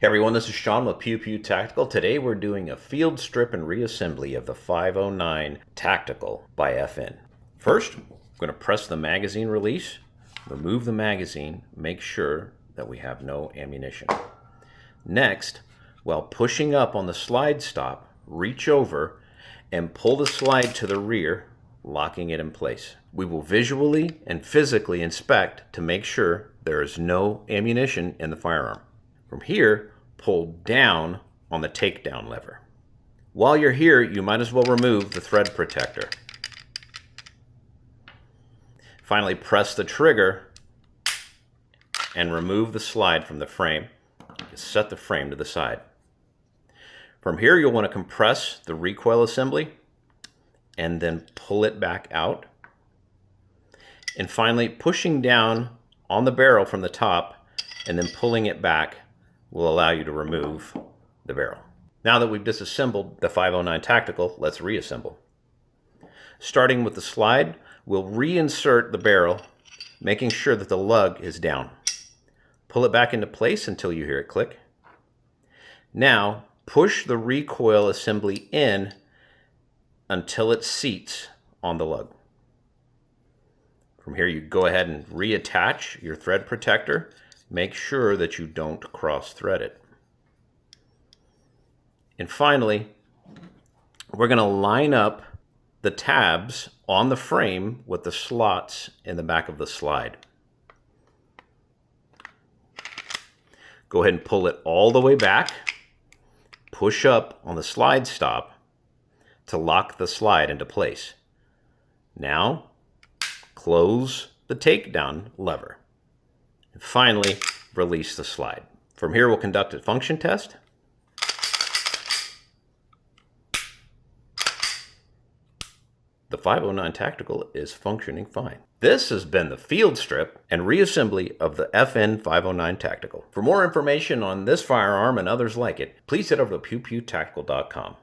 Hey everyone, this is Sean with Pew Pew Tactical. Today we're doing a field strip and reassembly of the 509 Tactical by FN. First, I'm going to press the magazine release, remove the magazine, make sure that we have no ammunition. Next, while pushing up on the slide stop, reach over and pull the slide to the rear, locking it in place. We will visually and physically inspect to make sure there is no ammunition in the firearm. From here, pull down on the takedown lever. While you're here, you might as well remove the thread protector. Finally, press the trigger and remove the slide from the frame. Set the frame to the side. From here, you'll want to compress the recoil assembly and then pull it back out. And finally, pushing down on the barrel from the top and then pulling it back will allow you to remove the barrel. Now that we've disassembled the 509 Tactical, let's reassemble. Starting with the slide, we'll reinsert the barrel, making sure that the lug is down. Pull it back into place until you hear it click. Now, push the recoil assembly in until it seats on the lug. From here, you go ahead and reattach your thread protector. Make sure that you don't cross-thread it. And finally, we're going to line up the tabs on the frame with the slots in the back of the slide. Go ahead and pull it all the way back. Push up on the slide stop to lock the slide into place. Now, close the takedown lever. And finally, release the slide. From here, we'll conduct a function test. The 509 Tactical is functioning fine. This has been the field strip and reassembly of the FN 509 Tactical. For more information on this firearm and others like it, please head over to pewpewtactical.com.